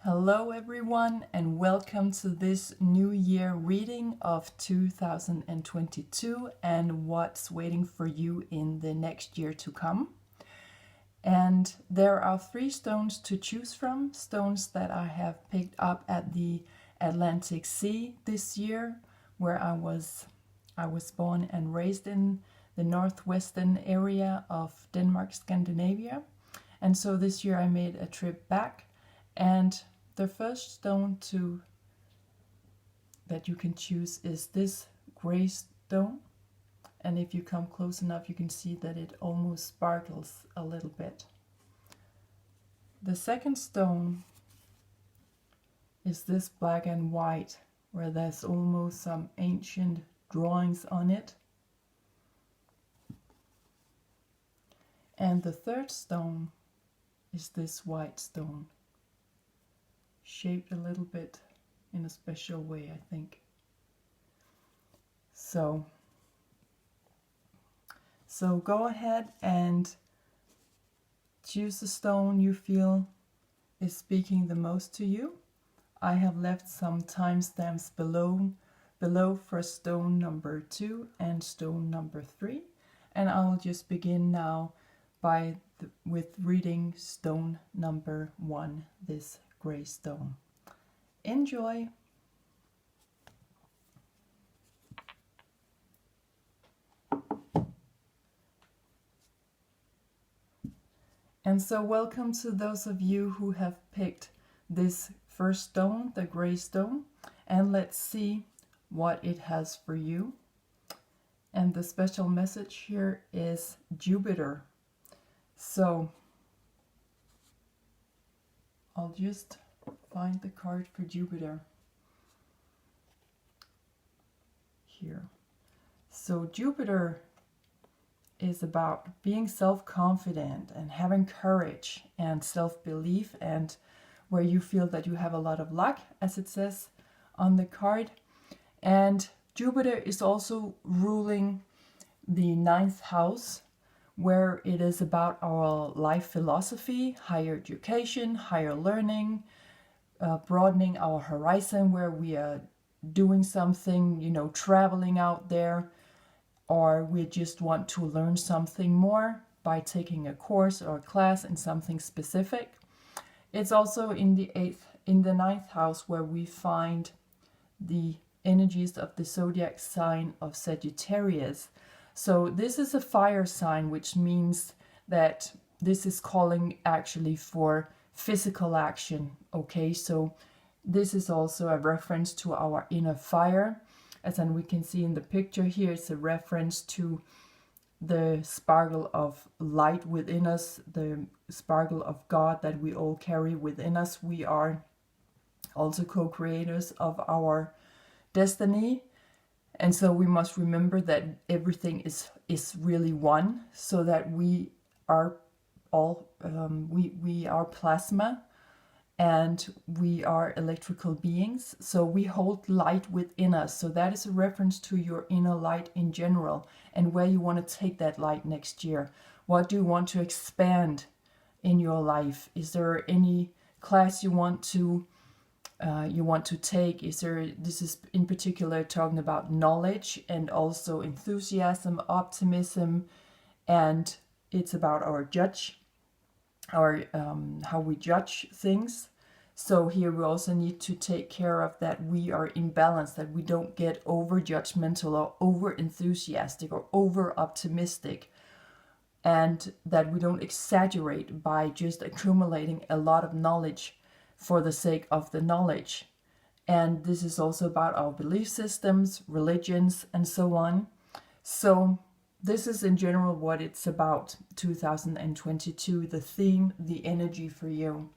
Hello everyone and welcome to this new year reading of 2022 and what's waiting for you in the next year to come. And there are 3 stones to choose from, stones that I have picked up at the Atlantic Sea this year, where I was born and raised in the northwestern area of Denmark, Scandinavia. And so this year I made a trip back, and the first stone that you can choose is this gray stone. And if you come close enough, you can see that it almost sparkles a little bit. The second stone is this black and white, where there's almost some ancient drawings on it. And the third stone is this white stone, shaped a little bit in a special way, I think. So go ahead and choose the stone you feel is speaking the most to you. I have left some timestamps below for stone number 2 and stone number 3, and I'll just begin now with reading stone number 1, this gray stone. Enjoy! And so welcome to those of you who have picked this first stone, the gray stone, and let's see what it has for you. And the special message here is Jupiter. So I'll just find the card for Jupiter here. So Jupiter is about being self-confident and having courage and self-belief, and where you feel that you have a lot of luck, as it says on the card. And Jupiter is also ruling the 9th house, where it is about our life philosophy, higher education, higher learning, broadening our horizon, where we are doing something, traveling out there, or we just want to learn something more by taking a course or a class in something specific. It's also in the 9th house, where we find the energies of the zodiac sign of Sagittarius. So this is a fire sign, which means that this is calling actually for physical action. Okay, so this is also a reference to our inner fire. As we can see in the picture here, it's a reference to the sparkle of light within us, the sparkle of God that we all carry within us. We are also co-creators of our destiny. And so we must remember that everything is really one, so that we are all, we are plasma, and we are electrical beings. So we hold light within us. So that is a reference to your inner light in general, and where you want to take that light next year. What do you want to expand in your life? Is there any class you want to take? This is in particular talking about knowledge and also enthusiasm, optimism, and it's about how we judge things. So here we also need to take care of that we are in balance, that we don't get over judgmental or over enthusiastic or over optimistic, and that we don't exaggerate by just accumulating a lot of knowledge for the sake of the knowledge. And this is also about our belief systems, religions, and so on. So this is in general what it's about, 2022, the theme, the energy for you.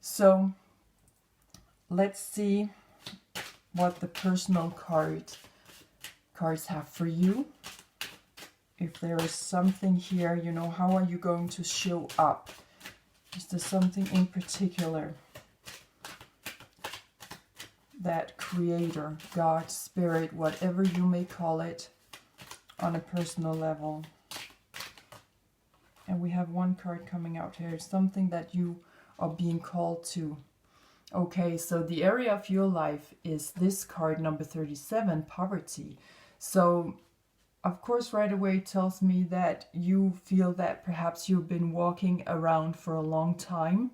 So let's see what the personal cards have for you. If there is something here, how are you going to show up? Is there something in particular that creator, God, spirit, whatever you may call it, on a personal level? And we have one card coming out here, something that you are being called to. Okay, so the area of your life is this card, number 37, poverty. So, of course, right away it tells me that you feel that perhaps you've been walking around for a long time,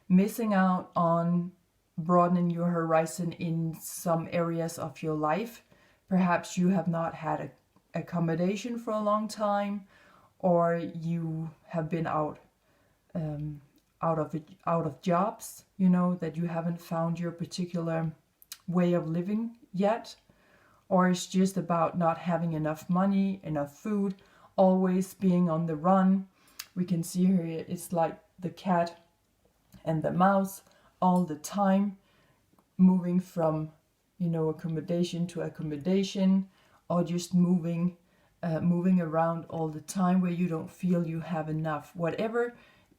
missing out on broadening your horizon in some areas of your life. Perhaps you have not had accommodation for a long time, or you have been out of jobs, you know, that you haven't found your particular way of living yet, or it's just about not having enough money, enough food, always being on the run. We can see here it's like the cat and the mouse all the time, moving from, you know, accommodation to accommodation, or just moving around all the time where you don't feel you have enough. Whatever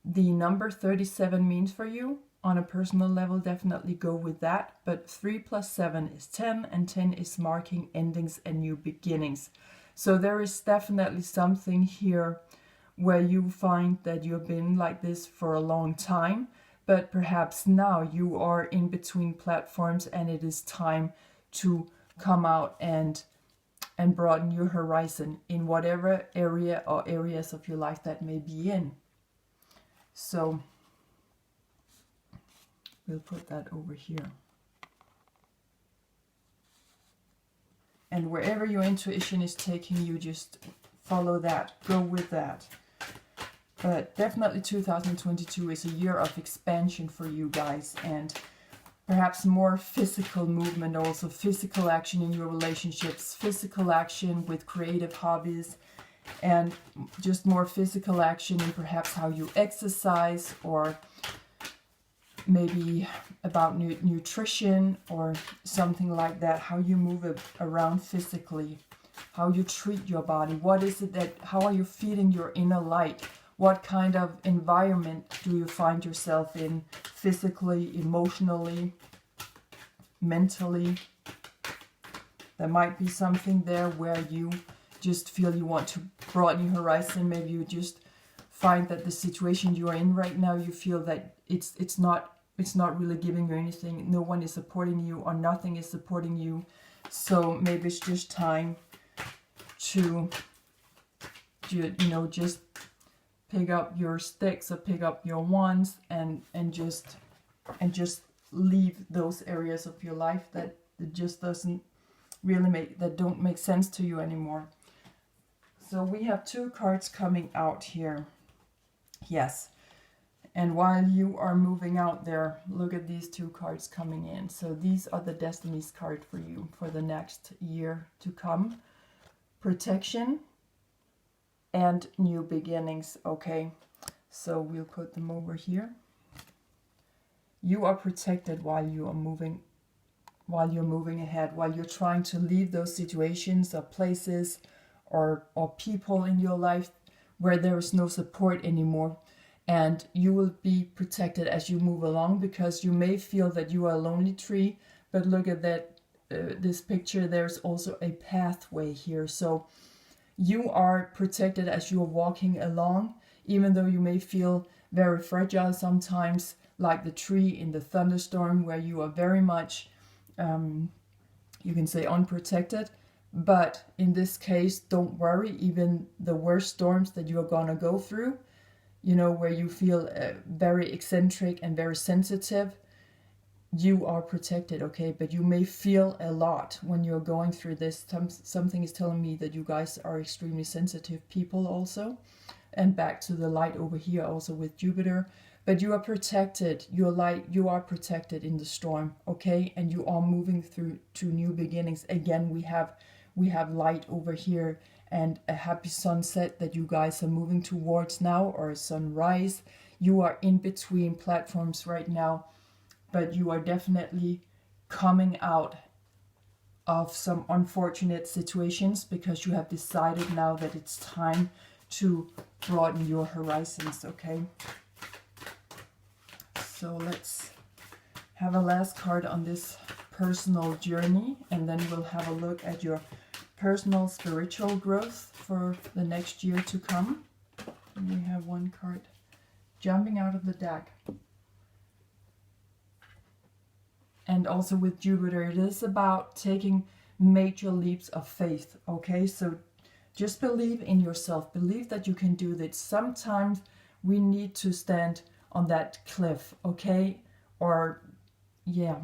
the number 37 means for you on a personal level, definitely go with that. But 3 plus 7 is 10, and 10 is marking endings and new beginnings. So there is definitely something here where you find that you've been like this for a long time, but perhaps now you are in between platforms and it is time to come out and broaden your horizon in whatever area or areas of your life that may be in. So we'll put that over here. And wherever your intuition is taking you, just follow that, go with that. But definitely 2022 is a year of expansion for you guys, and perhaps more physical movement, also physical action in your relationships, physical action with creative hobbies, and just more physical action in perhaps how you exercise, or maybe about nutrition or something like that, how you move around physically, how you treat your body. What is it that, how are you feeding your inner light? What kind of environment do you find yourself in physically, emotionally, mentally? There might be something there where you just feel you want to broaden your horizon. Maybe you just find that the situation you are in right now, you feel that it's not really giving you anything. No one is supporting you, or nothing is supporting you. So maybe it's just time to, you know, just pick up your sticks or pick up your wands and just leave those areas of your life that just doesn't really don't make sense to you anymore. So we have 2 cards coming out here. Yes. And while you are moving out there, look at these 2 cards coming in. So these are the Destiny's card for you for the next year to come. Protection and new beginnings. Okay, so we'll put them over here. You are protected while you are moving, while you're moving ahead, while you're trying to leave those situations or places or people in your life where there is no support anymore. And you will be protected as you move along, because you may feel that you are a lonely tree, but look at that, this picture, there's also a pathway here. So you are protected as you are walking along, even though you may feel very fragile sometimes, like the tree in the thunderstorm, where you are very much, you can say, unprotected. But in this case, don't worry, even the worst storms that you are going to go through, you know, where you feel very eccentric and very sensitive, you are protected, okay? But you may feel a lot when you're going through this. Something is telling me that you guys are extremely sensitive people also. And back to the light over here also with Jupiter. But you are protected. Your light, you are protected in the storm, okay? And you are moving through to new beginnings. Again, we have light over here and a happy sunset that you guys are moving towards now, or a sunrise. You are in between platforms right now, but you are definitely coming out of some unfortunate situations, because you have decided now that it's time to broaden your horizons, okay? So let's have a last card on this personal journey, and then we'll have a look at your personal spiritual growth for the next year to come. And we have 1 card jumping out of the deck. and also with Jupiter, it is about taking major leaps of faith. Okay, so just believe in yourself, believe that you can do this. Sometimes we need to stand on that cliff, okay, or yeah,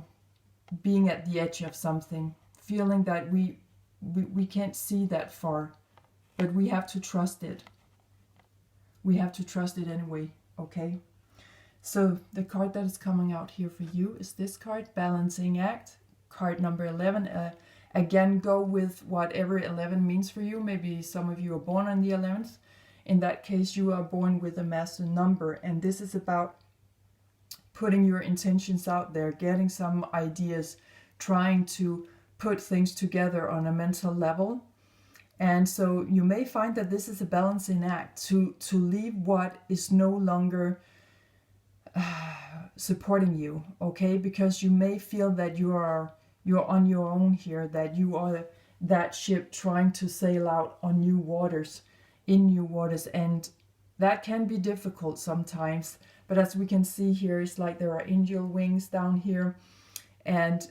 being at the edge of something, feeling that we can't see that far, but we have to trust it. We have to trust it anyway, okay? So the card that is coming out here for you is this card, Balancing Act, card number 11. Again, go with whatever 11 means for you. Maybe some of you are born on the 11th. In that case, you are born with a master number. And this is about putting your intentions out there, getting some ideas, trying to put things together on a mental level. And so you may find that this is a balancing act to leave what is no longer supporting you, okay? Because you may feel that you're on your own here, that you are that ship trying to sail out on new waters, in new waters, and that can be difficult sometimes. But as we can see here, it's like there are angel wings down here, and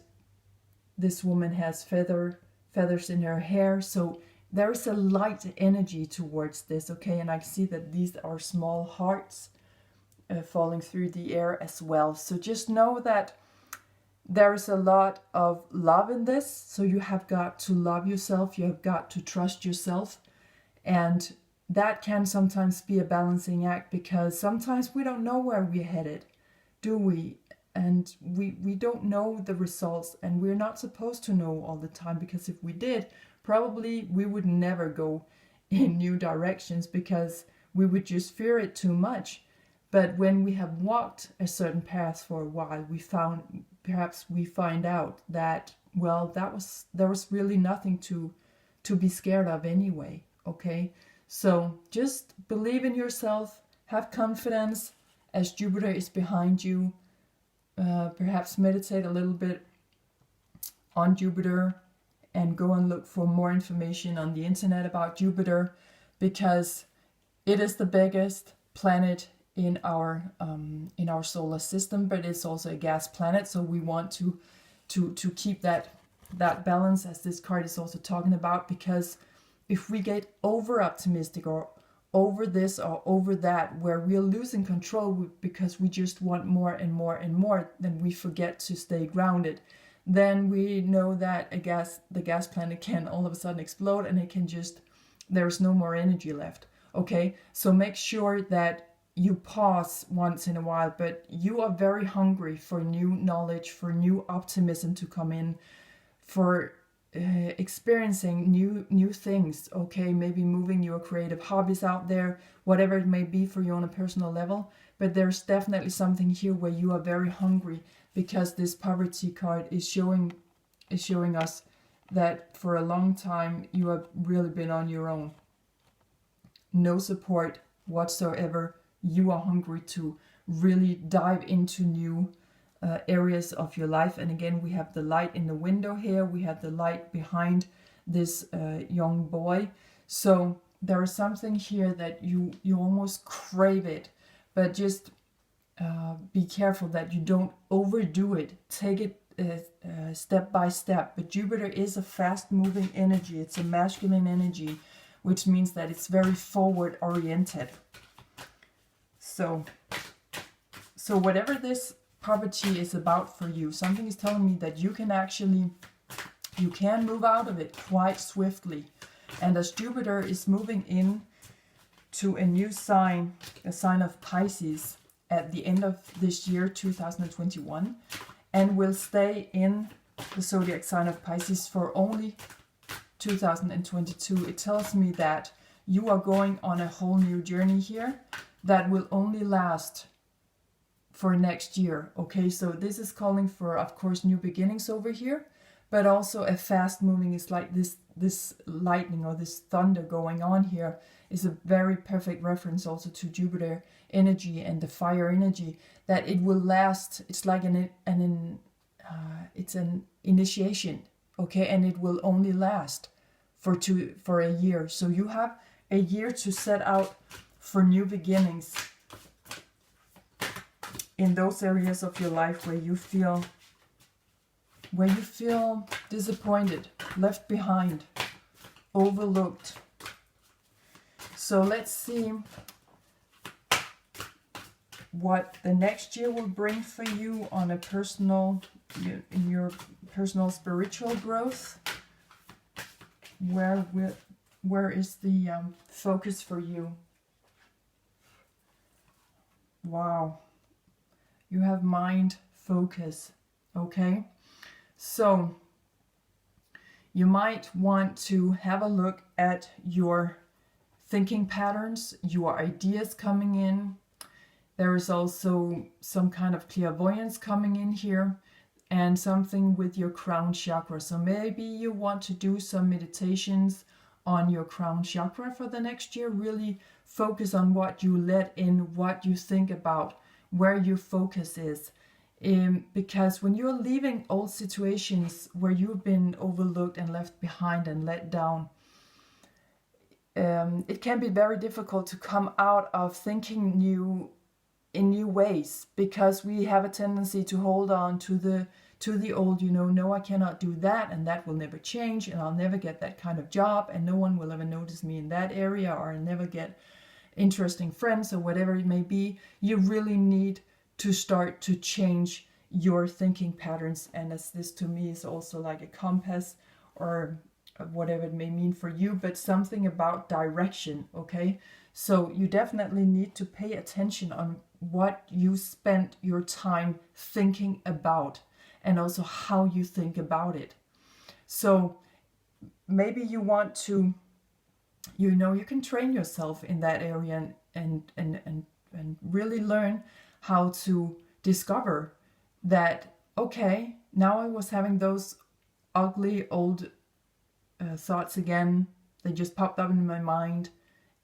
this woman has feathers in her hair, so there is a light energy towards this, okay? And I see that these are small hearts falling through the air as well. So just know that there is a lot of love in this. So you have got to love yourself. You have got to trust yourself. And that can sometimes be a balancing act, because sometimes we don't know where we're headed, do we? And we don't know the results, and we're not supposed to know all the time, because if we did, probably we would never go in new directions, because we would just fear it too much. But when we have walked a certain path for a while, perhaps we find out that, well, there was really nothing to be scared of anyway, okay? So just believe in yourself, have confidence as Jupiter is behind you. Perhaps meditate a little bit on Jupiter and go and look for more information on the internet about Jupiter, because it is the biggest planet in our solar system, but it's also a gas planet, so we want to keep that balance, as this card is also talking about, because if we get over optimistic or over this or over that, where we're losing control because we just want more and more and more, then we forget to stay grounded. Then we know that the gas planet can all of a sudden explode, and it can just, there's no more energy left. Okay, so make sure that you pause once in a while, but you are very hungry for new knowledge, for new optimism to come in, for experiencing new things, okay? Maybe moving your creative hobbies out there, whatever it may be for you on a personal level. But there's definitely something here where you are very hungry, because this poverty card is showing us that for a long time you have really been on your own. No support whatsoever. You are hungry to really dive into new areas of your life. And again, we have the light in the window here. We have the light behind this young boy. So there is something here that you almost crave it, but just be careful that you don't overdo it. Take it step by step. But Jupiter is a fast-moving energy. It's a masculine energy, which means that it's very forward-oriented. So whatever this poverty is about for you, something is telling me that you can move out of it quite swiftly. And as Jupiter is moving in to a new sign, a sign of Pisces, at the end of this year, 2021, and will stay in the zodiac sign of Pisces for only 2022, it tells me that you are going on a whole new journey here that will only last for next year. Okay, so this is calling for, of course, new beginnings over here, but also a fast moving. It's like this lightning or this thunder going on here is a very perfect reference also to Jupiter energy and the fire energy, that it will last. It's like it's an initiation, okay, and it will only last for a year. So you have a year to set out for new beginnings in those areas of your life where you feel where you feel disappointed, left behind, overlooked. So let's see what the next year will bring for you on a personal, in your personal spiritual growth. Where is the focus for you? Wow. You have mind focus. Okay. So you might want to have a look at your thinking patterns, your ideas coming in. There is also some kind of clairvoyance coming in here, and something with your crown chakra. So maybe you want to do some meditations on your crown chakra for the next year. Really focus on what you let in, what you think about, where your focus is. Because when you're leaving old situations where you've been overlooked and left behind and let down, it can be very difficult to come out of thinking in new ways, because we have a tendency to hold on to the old, no, I cannot do that, and that will never change, and I'll never get that kind of job, and no one will ever notice me in that area, or I'll never get interesting friends, or whatever it may be. You really need to start to change your thinking patterns, and as this to me is also like a compass, or whatever it may mean for you, but something about direction. Okay, so you definitely need to pay attention on what you spent your time thinking about, and also how you think about it. So maybe you want to, you can train yourself in that area, and really learn how to discover that, okay, now I was having those ugly old thoughts again. They just popped up in my mind.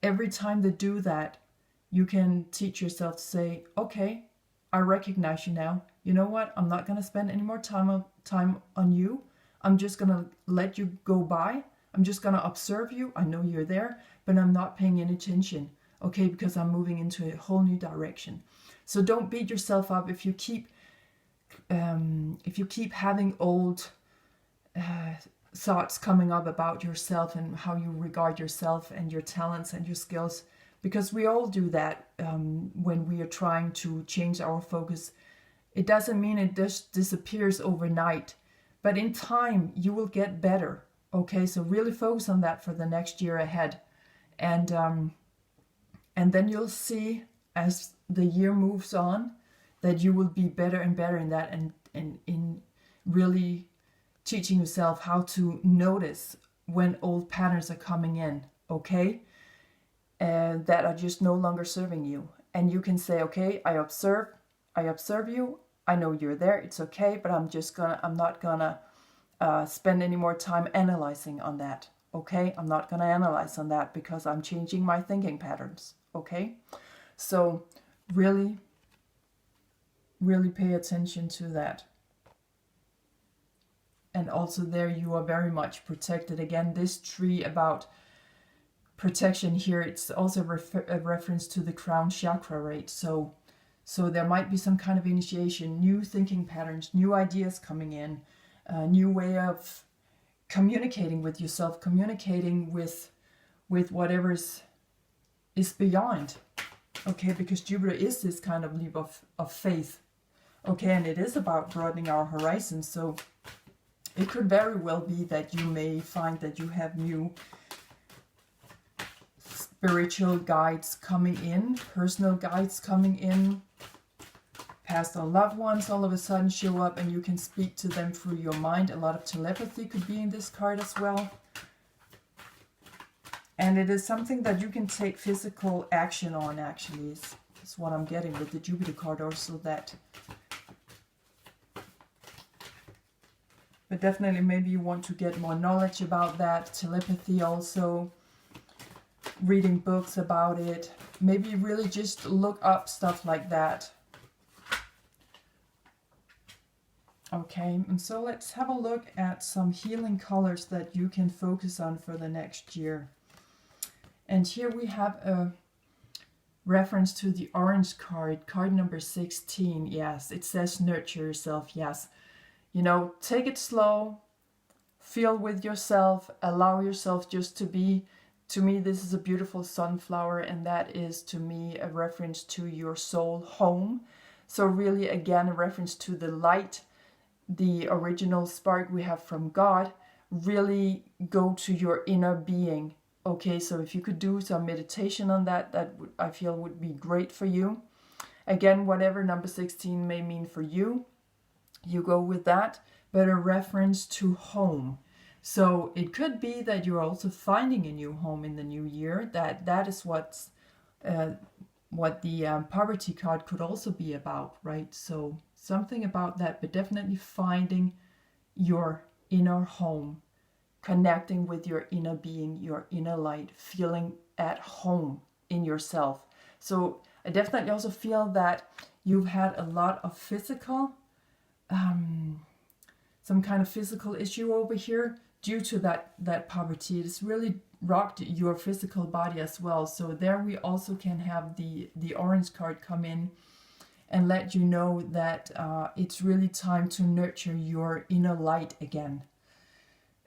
Every time they do that, you can teach yourself to say, okay, I recognize you now. You know what? I'm not going to spend any more time on you. I'm just going to let you go by. I'm just going to observe you. I know you're there, but I'm not paying any attention. Okay, because I'm moving into a whole new direction. So don't beat yourself up if you keep having old thoughts coming up about yourself and how you regard yourself and your talents and your skills, because we all do that when we are trying to change our focus. It doesn't mean it just disappears overnight, but in time you will get better. Okay, so really focus on that for the next year ahead, and then you'll see as the year moves on that you will be better and better in that, and in really teaching yourself how to notice when old patterns are coming in, okay, and that are just no longer serving you. And you can say, okay, I observe you, I know you're there, it's okay, but I'm not gonna spend any more time analyzing on that. Okay, I'm not gonna analyze on that because I'm changing my thinking patterns. Okay, so really pay attention to that. And also there you are very much protected. Again, this tree about protection here, it's also a reference to the crown chakra, right? So there might be some kind of initiation, new thinking patterns, new ideas coming in, a new way of communicating with yourself, communicating with whatever is beyond. Okay, because Jupiter is this kind of leap of faith. Okay, and it is about broadening our horizons. So it could very well be that you may find that you have new spiritual guides coming in, personal guides coming in, past or loved ones all of a sudden show up and you can speak to them through your mind. A lot of telepathy could be in this card as well. And it is something that you can take physical action on, actually, is what I'm getting with the Jupiter card also. That, but definitely maybe you want to get more knowledge about that. Telepathy also, reading books about it, maybe really just look up stuff like that. Okay, and so let's have a look at some healing colors that you can focus on for the next year. And here we have a reference to the orange card, card number 16. Yes, it says nurture yourself. Yes, you know, take it slow, feel with yourself, allow yourself just to be. To me, this is a beautiful sunflower, and that is to me a reference to your soul home. So really, again, a reference to the light, the original spark we have from God. Really go to your inner being. Okay, so if you could do some meditation on that, I feel would be great for you. Again, whatever number 16 may mean for you, you go with that, but a reference to home. So it could be that you're also finding a new home in the new year. That is what the poverty card could also be about, right? So something about that, but definitely finding your inner home, connecting with your inner being, your inner light, feeling at home in yourself. So I definitely also feel that you've had a lot of physical, some kind of physical issue over here due to that poverty. It's really rocked your physical body as well. So there we also can have the orange card come in and let you know that it's really time to nurture your inner light again,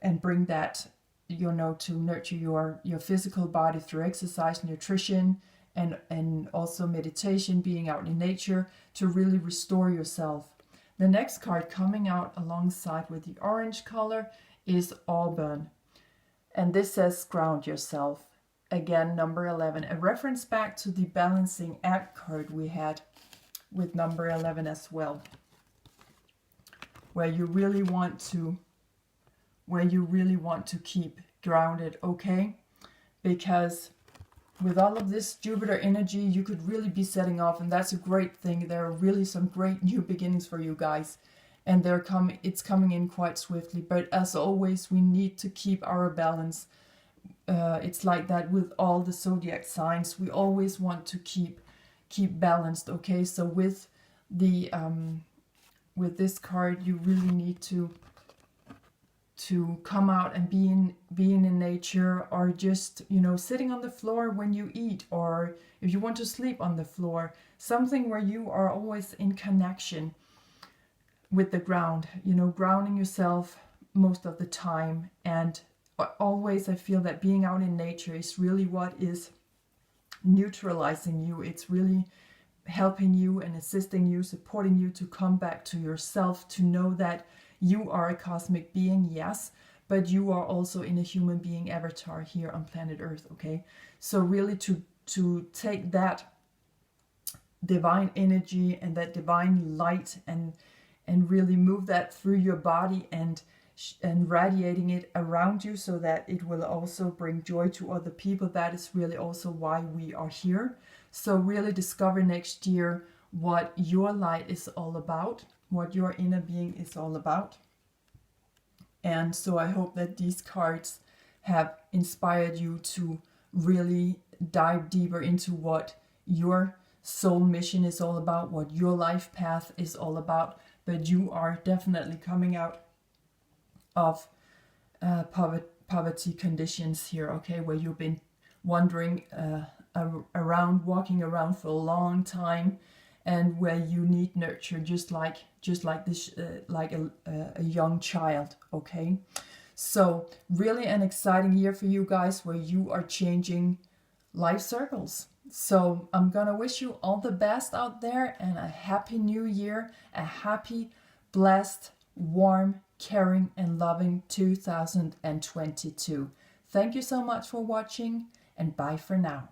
and bring that, you know, to nurture your physical body through exercise, nutrition, and also meditation, being out in nature, to really restore yourself. The next card coming out alongside with the orange color is Auburn. And this says ground yourself. Again, number 11, a reference back to the balancing act card we had with number 11 as well, where you really want to keep grounded, okay? Because with all of this Jupiter energy, you could really be setting off, and that's a great thing. There are really some great new beginnings for you guys, and it's coming in quite swiftly. But as always, we need to keep our balance. It's like that with all the zodiac signs. We always want to keep balanced, okay? So with this card, you really need to come out and being in nature, or just, you know, sitting on the floor when you eat, or if you want to sleep on the floor, something where you are always in connection with the ground, you know, grounding yourself most of the time. And always I feel that being out in nature is really what is neutralizing you. It's really helping you and assisting you, supporting you to come back to yourself, to know that you are a cosmic being, yes, but you are also in a human being avatar here on planet Earth, okay? So really to take that divine energy and that divine light and really move that through your body and radiating it around you, so that it will also bring joy to other people. That is really also why we are here. So really discover next year what your light is all about, what your inner being is all about. And so I hope that these cards have inspired you to really dive deeper into what your soul mission is all about, what your life path is all about. But you are definitely coming out of poverty conditions here, okay, where you've been wandering around, walking around for a long time, and where you need nurture, just like this, like a young child, okay? So really an exciting year for you guys, where you are changing life circles. So I'm gonna wish you all the best out there, and a happy new year, a happy, blessed, warm, caring and loving 2022. Thank you so much for watching, and bye for now.